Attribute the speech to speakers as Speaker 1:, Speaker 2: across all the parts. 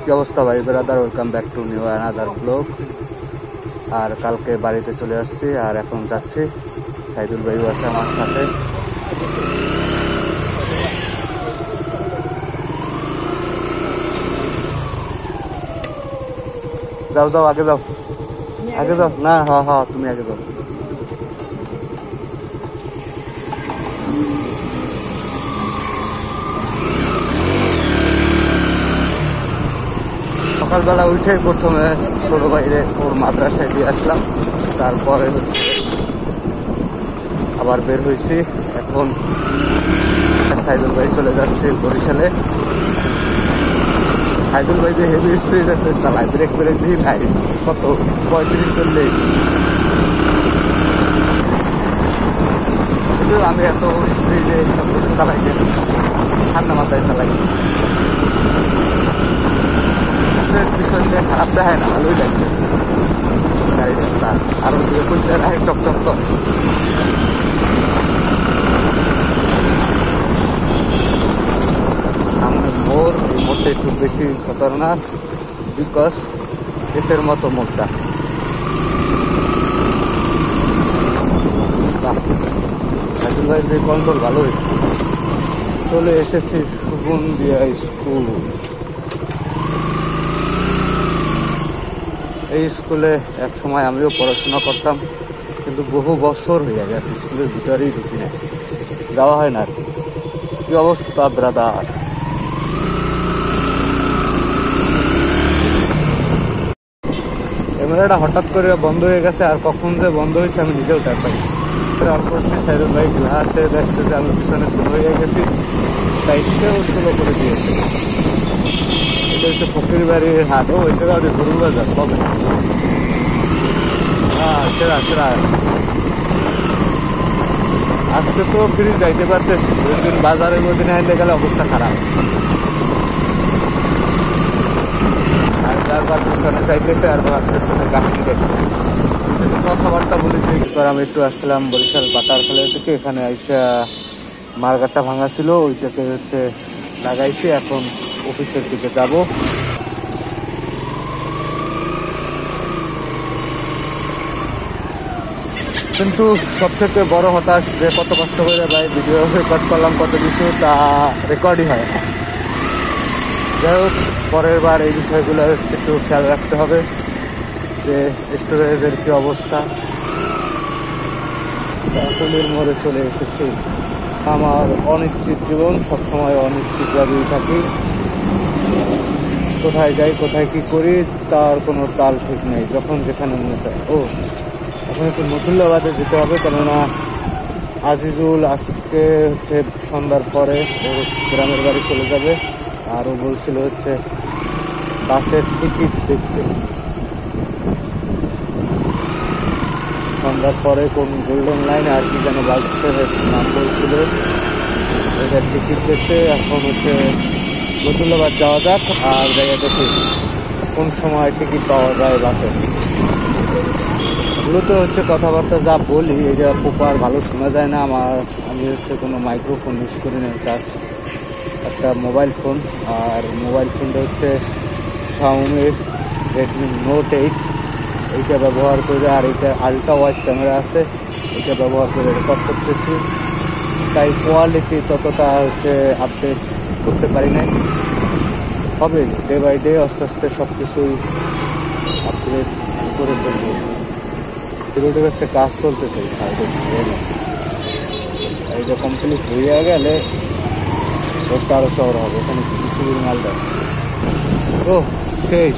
Speaker 1: কি অবস্থা ভাই brother, welcome back to new another blog. আর কালকে বাড়িতে চলে আসছি আর এখন যাচ্ছি। সাইদুল ভাইও আছে আমার সাথে। যাও যাও, আগে যাও, আগে যাও। না হ্যাঁ হ্যাঁ, তুমি আগে যাও। সকালবেলা উঠে প্রথমে ছোট ভাইরে ওর মাদ্রাসায় দিয়ে আসলাম, তারপরে আবার বের হয়েছি। এখন সাইদুল ভাই চলে যাচ্ছে বরিশালে। সাইদুল ভাই যে হেভি স্পিডে চালায়, ব্রেক ব্রেক দিয়ে নাই, কত 35-40। কিন্তু আমি এত স্পিডে চালাই, ঠান্ডা মাথায় চালাই। পিছনে খারাপ দেখায় না, ভালোই লাগছে গাড়িটা। আরো চকচক তো। সামনে মোড়, এই মোড়টা একটু বেশি খতরনাক, বিকজ এসের মতো মোড়টা। সাইদুল ভাইয়ের যে কন্ট্রোল ভালোই। চলে এসেছি সুগন্ধিয়া স্কুল। এই স্কুলে এক সময় আমিও পড়াশোনা করতাম, কিন্তু বহু বছর হয়ে গেছে স্কুলের ভিতরেই ঢুকি না, যাওয়া হয় না। কি অবস্থা ব্রাদার? ক্যামেরাটা হঠাৎ করে বন্ধ হয়ে গেছে, আর কখন যে বন্ধ হয়েছে আমি নিজেও টের পাই। অন করছি, সাইদুল ভাই গ্লাসে দেখছে যে আমি পিছনে স্লো হয়ে গেছি, তাই সেও স্লো করে দিয়েছে। এটা হচ্ছে ফকির বাড়ির হাট। ও ওই জায়গা গরু বাজার কবে? হ্যাঁ সেরা সেরা। আজকে তো ফ্রি যাইতে পারতেছি, দুদিন বাজারের মধ্যে হাইতে গেলে অবস্থা খারাপ। আর তারপর পিছনে চাইতেছে আর পিছনে গাড়ি দেখছে, কথাবার্তা বলেছি। এবার আমি একটু আসছিলাম বরিশাল পাতারখালের থেকে। এখানে আইসা মার্গারটা ভাঙা ছিল, ওইটাকে হচ্ছে লাগাইছি। এখন অফিসের দিকে যাব। কিন্তু সব থেকে বড় হতাশ যে কত কষ্ট করে ভাই ভিডিও রেকর্ড করলাম, কত কিছু, তা রেকর্ডই হয় না। যাই হোক, পরের বার এই বিষয়গুলো একটু খেয়াল রাখতে হবে যে স্টোরেজের কি অবস্থা। পুলির মোড়ে চলে এসেছি। আমার অনিশ্চিত জীবন, সবসময় অনিশ্চিতভাবেই থাকি। কোথায় যাই, কোথায় কি করি, তার কোনো তাল ঠিক নেই, যখন যেখানে মনে চায়। ও এখন একটু নতুল্লাবাদে যেতে হবে, কেননা আজিজুল আজকে হচ্ছে সন্ধ্যার পরে ওর গ্রামের বাড়ি চলে যাবে। আর ও বলছিল হচ্ছে বাসের টিকিট দেখতে। সন্ধ্যার পরে কোন গোল্ডেন লাইন আর কি যেন বাসের নাম বলছিল, এটার টিকিট দেখতে। এখন হচ্ছে নতুল্লাবাদ যাওয়া যাক, আর জায়গা দেখি কোন সময় টিকিট পাওয়া যায় বাসের। এগুলোতে হচ্ছে কথাবার্তা যা বলি, এটা প্রপার ভালো শোনা যায় না। আমি হচ্ছে কোনো মাইক্রোফোন ইউজ করি না, জাস্ট একটা মোবাইল ফোন। আর মোবাইল ফোনটা হচ্ছে শাওমির রেডমি নোট 8, এইটা ব্যবহার করে। আর এটা আলট্রা ওয়াইড ক্যামেরা আছে, এটা ব্যবহার করে রেকর্ড করতেছি। তাই কোয়ালিটি ততটা হচ্ছে আপডেট করতে পারি নাই। হবে ডে বাই ডে, আস্তে আস্তে সব কিছুই আপডেট করে ফেলবো। এগুলো হচ্ছে কাজ চলতেছে সাইডে। এইটা কমপ্লিট হয়ে গেলে রোডটা আরো চওড়া হবে। এখানে কৃষির মাল দেয়। ও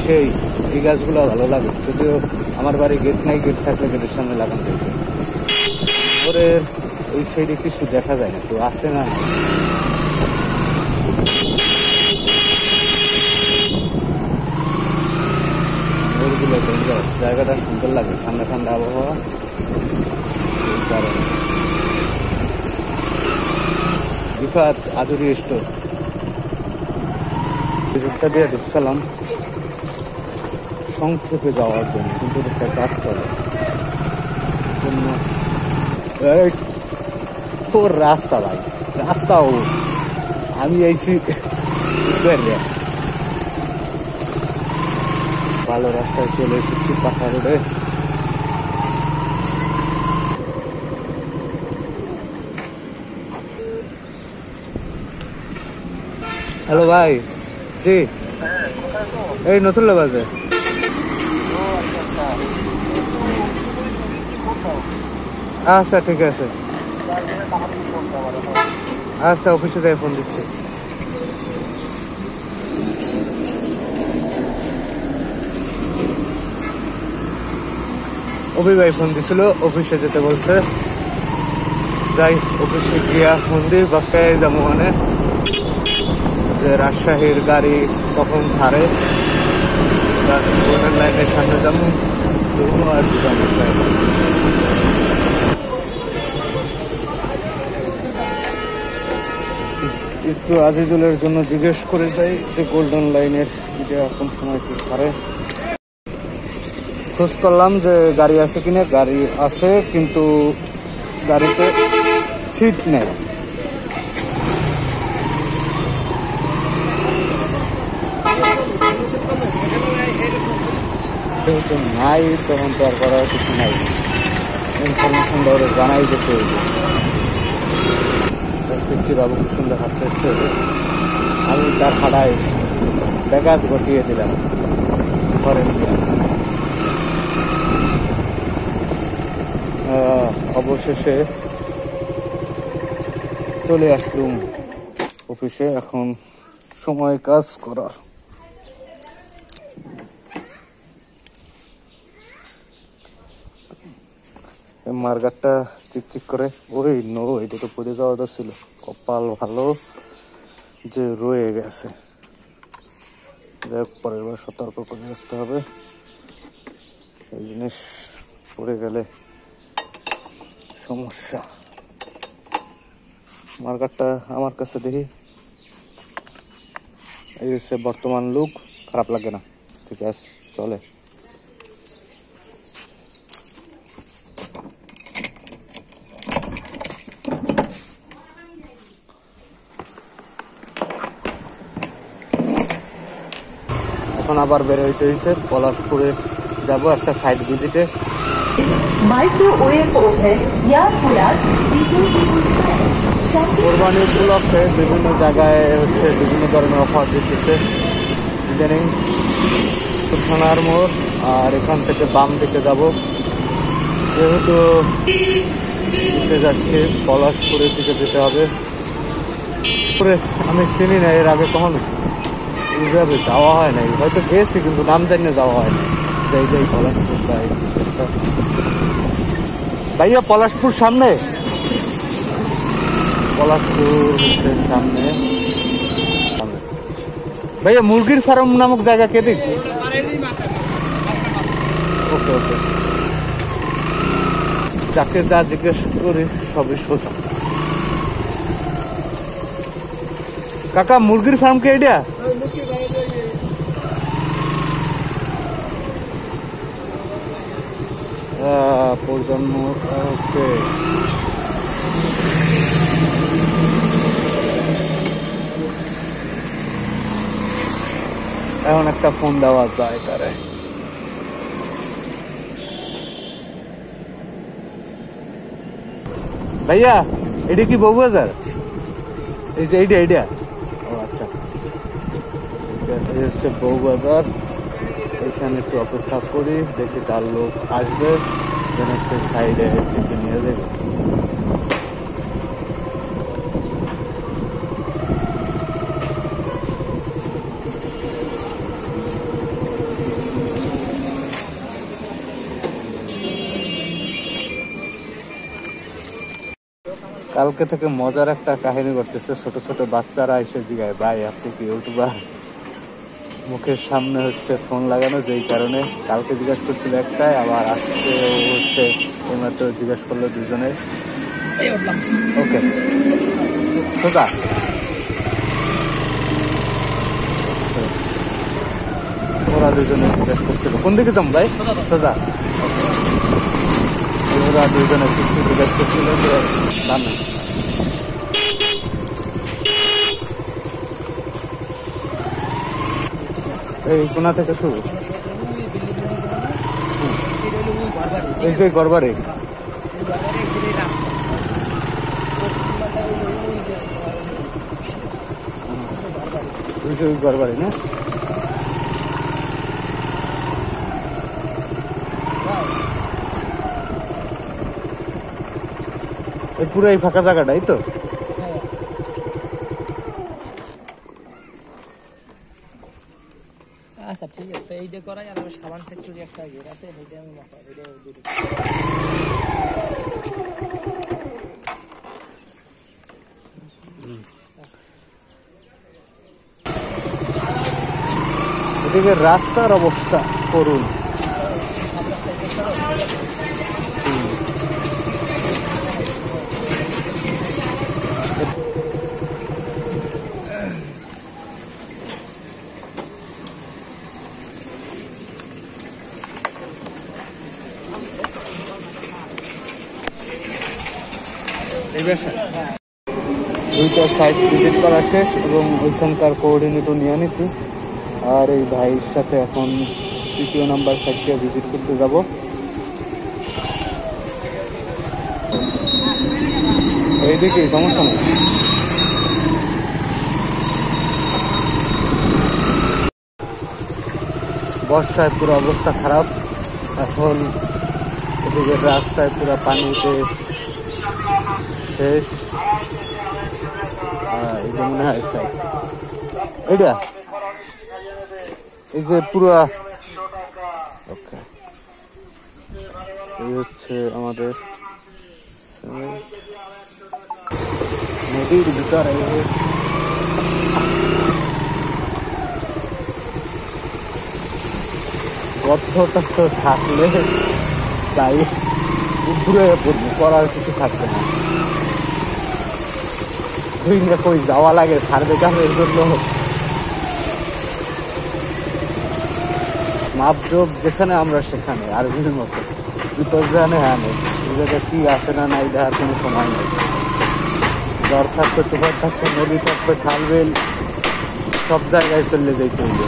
Speaker 1: সেই এই গাছগুলো ভালো লাগে, যদিও আমার বাড়ি গেট নাই, গেট থাকলে গেটের সামনে লাগানো যায়। ওরে ওই সাইডে কিছু দেখা যায় না, তো আসে না। ওরগুলো জায়গাটা সুন্দর লাগে, ঠান্ডা ঠান্ডা আবহাওয়া। রিফাত আদুরি স্টোর রুটটা দিয়ে ঢুকছিলাম সংক্ষেপে যাওয়ার জন্য, কিন্তু একটা কাজ করে ওর রাস্তা ভাই, রাস্তা ও আমি আইছি ভালো রাস্তায় চলে এসেছি, পাকা রোডে। হ্যালো ভাই। জি, এই নতুন বাজে। আচ্ছা ঠিক আছে, আচ্ছা অফিসে যাই ফোন দিচ্ছি। অভি ভাই ফোন দিছিল, অফিসে যেতে বলছে। যাই অফিসে গিয়া ফোন দিই, বাসায় যাবো মানে যে রাজশাহীর গাড়ি কখন ছাড়ে, লাইনের সামনে যাবো আর কি যাবো। একটু আজিজুলের জন্য জিজ্ঞেস করে যাই যে গোল্ডেন লাইনের এটা কোন সময় কি ছাড়ে। খোঁজ করলাম যে গাড়ি আছে কিনা, গাড়ি আছে কিন্তু গাড়িতে সিট নেই। যেহেতু নাই তখন তো আর করার কিছু নাই, ইনফরমেশনটা ওরা জানাই যেতে হইবে। দেখছি বাবু কি সুন্দর হাঁটতেছে, আমি তার হাঁটায় ব্যাঘাত ঘটিয়ে দিলাম করেন। অবশেষে চলে আসলুম অফিসে, এখন সময় কাজ করার। মার্কেটটা চিকচিক করে, ওই নো এটা তো পড়ে যাওয়া দরছিল, কপাল ভালো যে রয়ে গেছে। যাই হোক, পরের বার সতর্ক করে রাখতে হবে, এই জিনিস পড়ে গেলে সমস্যা। মার্কেটটা আমার কাছে দেখি এই হচ্ছে বর্তমান লুক, খারাপ লাগে না, ঠিক আছে চলে। এখন আবার বের হইতে হয়েছে, পলাশপুরে যাব একটা সাইড ভিজিটে। কোরবানি উপলক্ষে বিভিন্ন জায়গায় হচ্ছে বিভিন্ন ধরনের অফার দিতেছে ইদানিং। থানার মোড়, আর এখান থেকে বাম দিকে যাব, যেহেতু দিতে যাচ্ছি পলাশপুরের দিকে যেতে হবে। আমি চিনি না, এর আগে কখনো এইভাবে যাওয়া হয় নাই, হয়তো গেছি কিন্তু নাম জানিয়ে যাওয়া হয় না। যাই পলাশপুর ভাইয়া, পলাশপুর সামনে, পলাশপুর সামনে ভাইয়া মুরগির ফার্ম নামক জায়গা কে দিক? ওকে ওকে, যাকে যা জিজ্ঞেস করি সবই সোজা। কাকা মুরগির ফার্ম কে এটা? প্রজন্ম, ওকে। এখন একটা ফোন দেওয়া যায় তারে। ভাইয়া এটা কি বউবাজার? এই যে এইটা, ও আচ্ছা ঠিক আছে, এই হচ্ছে বউবাজার। এখানে একটু অপেক্ষা করি, দেখি তার লোক আসবে, যেন হচ্ছে সাইডে থেকে নিয়ে যাবে। কালকে থেকে মজার একটা কাহিনী করতেছে, ছোট ছোট বাচ্চারা এসে জিগায় ভাই আপনি কি ইউটিউবার? মুখের সামনে হচ্ছে ফোন লাগানো, যেই কারণে কালকে জিজ্ঞাসা করছিল একটাই, আবার আজকে হচ্ছে এইমাত্র জিজ্ঞাসা করলো দুজনে। ওকে সোজা, ওরা দুজনে জিজ্ঞাসা করছিল কোন দিকে যাম ভাই, সোজা। ওরা দুজনে কিছু জিজ্ঞাসা করছিল যে দামে। এই কোনা থেকে শুরু, এই যে করবারে করবারে না পুরো এই ফাঁকা জায়গাটাই তো
Speaker 2: আচ্ছা ঠিক আছে এইটা করাই আর সাবান ফ্যাক্টরি একটা ঘের আছে সেইটা আমি মাথা এটা দুটো
Speaker 1: এদিকে রাস্তার অবস্থা করুন দুইটা সাইট ভিজিট করা শেষ এবং ওইখানকার কোঅর্ডিনেটও নিয়ে নিছি আর এই ভাইয়ের সাথে এখন 3য় নাম্বার সাইটটা ভিজিট করতে যাব এইদিকে সমস্যা নেই বর্ষায় পুরো অবস্থা খারাপ এখন এদিকে রাস্তায় পুরো পানিতে শেষ এটা মনে হয় সাইড এইটা এই যে পুরো ওকে এই হচ্ছে আমাদের নদীর ভিতরে গর্তটা তো থাকলে তাই উপরে করার কিছু থাকবে না কই যাওয়া লাগে সার্ভে কাজের জন্য মাপজোপ যেখানে আমরা সেখানে আরবির মতো ভিতর জানে হ্যাঁ নেই জায়গায় কি আসে না নাই দেখার কোনো সময় নেই জ্বর থাকবে তুফান থাকছে নদী থাকবে খালবিল সব জায়গায় চললে যেতে হইবে